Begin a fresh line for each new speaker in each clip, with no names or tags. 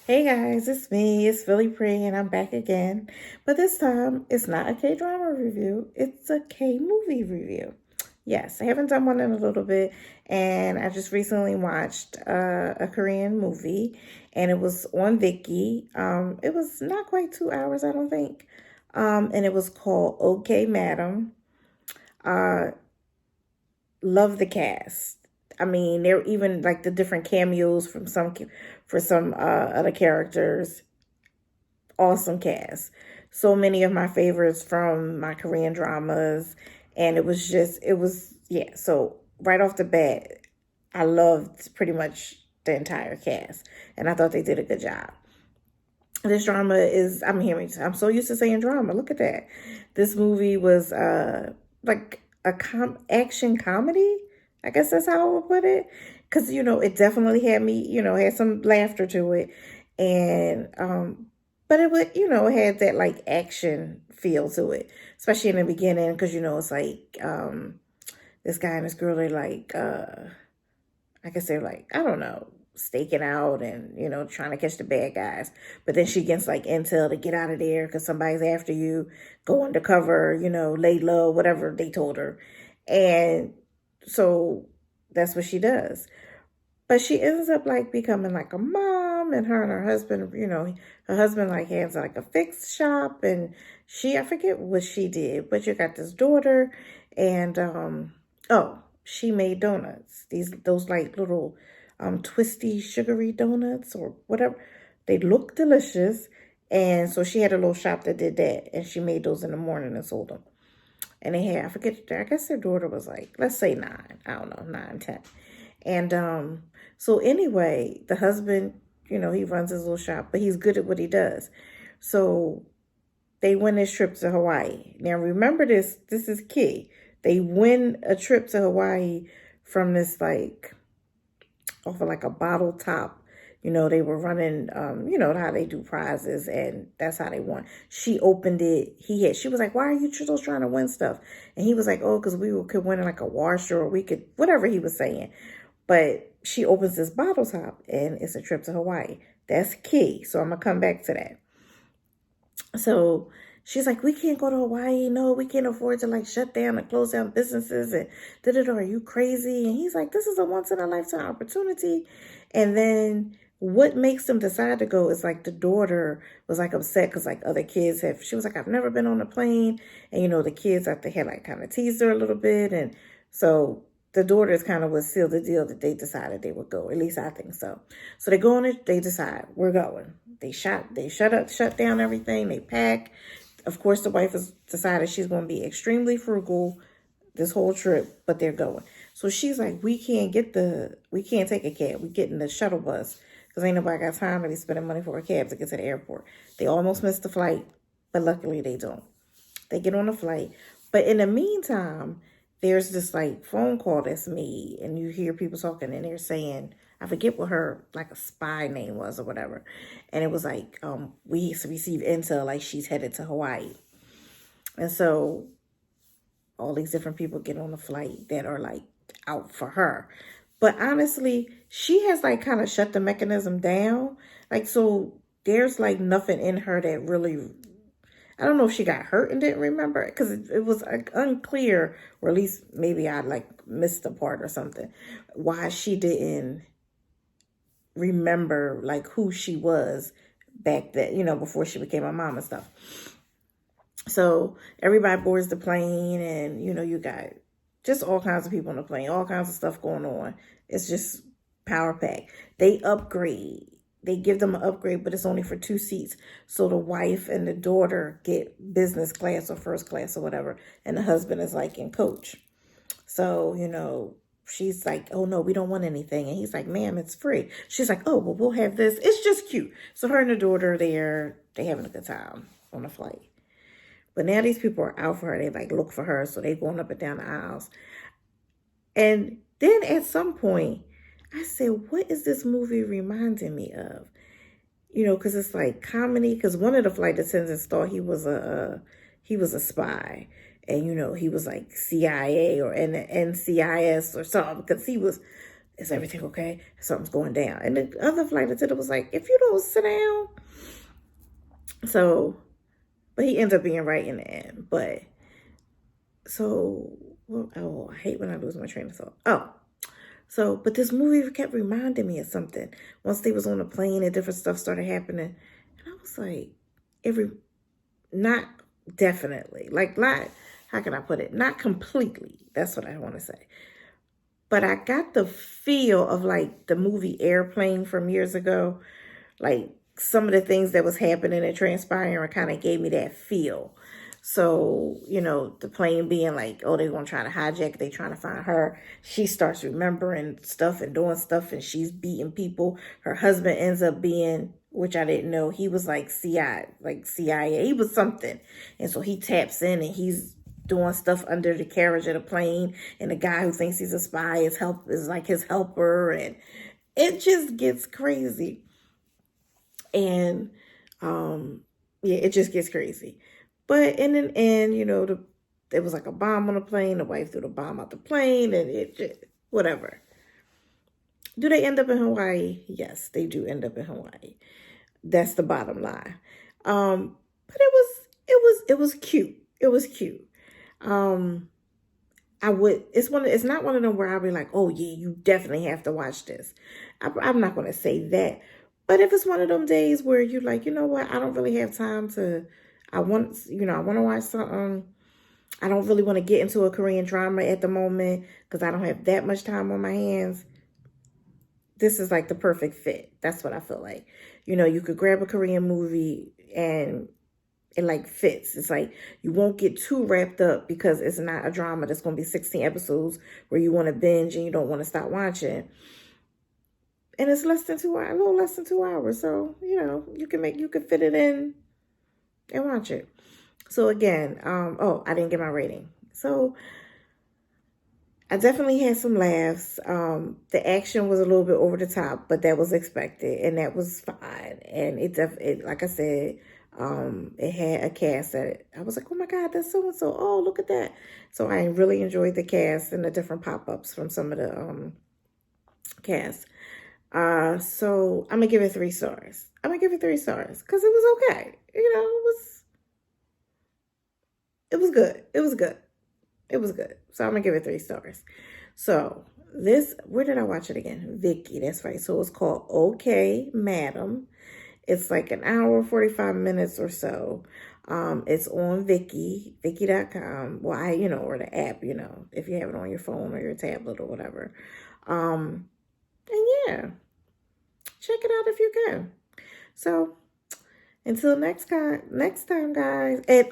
Hey guys, it's me, it's Philly Pre, and I'm back again. But this time, it's not a K drama review, it's a K movie review. Yes, I haven't done one in a little bit, and I just recently watched a Korean movie, and it was on Viki. It was not quite 2 hours, I don't think. And it was called Okay Madam. Uh, Love the cast. I mean, there were even like the different cameos from some other characters. Awesome cast. So many of my favorites from my Korean dramas. And yeah. So right off the bat, I loved pretty much the entire cast. And I thought they did a good job. This drama is, I'm so used to saying drama. Look at that. This movie was like a action comedy. I guess that's how I would put it. Because, it definitely had me, had some laughter to it. And but it would, it had that like action feel to it, especially in the beginning, because it's like this guy and this girl, they like I guess they're like, I don't know, staking out and trying to catch the bad guys. But then she gets like intel to get out of there because somebody's after you. Go undercover, lay low, whatever they told her. And so that's what she does. But she ends up like becoming like a mom, and her husband, her husband like has like a fix shop, and I forget what she did, but you got this daughter, and oh, she made donuts. Those like little twisty sugary donuts or whatever. They look delicious. And so she had a little shop that did that, and she made those in the morning and sold them. And they had, I forget, I guess their daughter was like, let's say 9, I don't know, 9, 10. And so anyway, the husband, he runs his little shop, but he's good at what he does. So they win this trip to Hawaii. Now remember this is key. They win a trip to Hawaii from this like off of like a bottle top. They were running, how they do prizes, and that's how they won. She opened it. She was like, why are you still trying to win stuff? And he was like, oh, because could win like a washer, or we could, whatever he was saying. But she opens this bottle top, and it's a trip to Hawaii. That's key. So I'm going to come back to that. So she's like, we can't go to Hawaii. No, we can't afford to like shut down and close down businesses. And are you crazy? And he's like, this is a once in a lifetime opportunity. And then what makes them decide to go is like the daughter was like upset because like other kids she was like, I've never been on a plane. And the kids they had like kind of teased her a little bit. And so the daughters kind of was sealed the deal that they decided they would go. At least I think so. So they go on it, they decide, we're going. They shut down everything, they pack. Of course, the wife has decided she's going to be extremely frugal this whole trip, but they're going. So she's like, we can't take a cab. We get in the shuttle bus because ain't nobody got time to be spending money for a cab to get to the airport. They almost missed the flight, but luckily they don't. They get on the flight. But in the meantime, there's this like phone call that's made, and you hear people talking, and they're saying, I forget what her like a spy name was or whatever. And it was like, we receive intel like she's headed to Hawaii. And so all these different people get on the flight that are like out for her. But honestly, she has like kind of shut the mechanism down. Like, so there's like nothing in her that really, I don't know if she got hurt and didn't remember it, because it was like unclear, or at least maybe I like missed the part or something, why she didn't remember like who she was back then, before she became a mom and stuff. So everybody boards the plane, and you got just all kinds of people on the plane, all kinds of stuff going on. It's just power pack. They upgrade. They give them an upgrade, but it's only for 2 seats. So the wife and the daughter get business class or first class or whatever, and the husband is like in coach. So, she's like, oh no, we don't want anything. And he's like, ma'am, it's free. She's like, oh, well, we'll have this. It's just cute. So her and the daughter, they having a good time on the flight. But now these people are out for her. They like look for her. So they going up and down the aisles. And then at some point, I said, what is this movie reminding me of? Because it's like comedy. Because one of the flight attendants thought he was a spy. And, he was like CIA or NCIS or something. Because he was is everything okay? Something's going down. And the other flight attendant was like, if you don't sit down. So, but he ends up being right in the end. But, so, well, oh, I hate when I lose my train of thought. Oh, so, but this movie kept reminding me of something. Once they was on a plane and different stuff started happening. And I was like, not definitely. Like, not, how can I put it? Not completely. That's what I want to say. But I got the feel of like the movie Airplane from years ago. Like some of the things that was happening and transpiring kind of gave me that feel. So, you know, the plane being like, oh, they're going to try to hijack. They trying to find her. She starts remembering stuff and doing stuff and she's beating people. Her husband ends up being, which I didn't know, he was like CIA. He was something. And so he taps in and he's doing stuff under the carriage of the plane, and the guy who thinks he's a spy is like his helper, and it just gets crazy. And yeah, it just gets crazy. But in the end, you know, there was like a bomb on the plane. The wife threw the bomb out the plane, and it just, whatever. Do they end up in Hawaii? Yes, they do end up in Hawaii. That's the bottom line. But it was cute. It was cute. It's not one of them where I'll be like, oh yeah, you definitely have to watch this. I'm not going to say that. But if it's one of them days where you're like, you know what, I don't really have time I want to watch something. I don't really want to get into a Korean drama at the moment because I don't have that much time on my hands. This is like the perfect fit. That's what I feel like. You know, you could grab a Korean movie and it like fits. It's like you won't get too wrapped up because it's not a drama that's going to be 16 episodes where you want to binge and you don't want to stop watching. And it's less than 2 hours, a little less than 2 hours. So, you know, you can fit it in and watch it. So again, I didn't get my rating. So I definitely had some laughs. The action was a little bit over the top, but that was expected and that was fine. And it like I said, it had a cast that I was like, oh my God, that's so-and-so. Oh, look at that. So I really enjoyed the cast and the different pop-ups from some of the cast. So I'm gonna give it 3 stars. I'm gonna give it 3 stars because it was okay. You know, it was good. It was good. It was good. So I'm gonna give it 3 stars. So where did I watch it again? Viki, that's right. So it's called Okay, Madam. It's like an hour, 45 minutes or so. It's on Viki, Viki.com. Well, or the app, if you have it on your phone or your tablet or whatever. And yeah, check it out if you can. So until next time, guys. And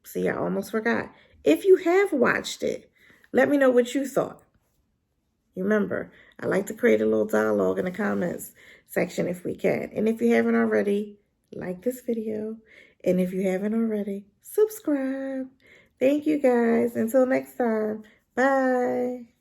see, I almost forgot. If you have watched it, let me know what you thought. Remember, I like to create a little dialogue in the comments section if we can. And if you haven't already, like this video. And if you haven't already, subscribe. Thank you guys. Until next time. Bye.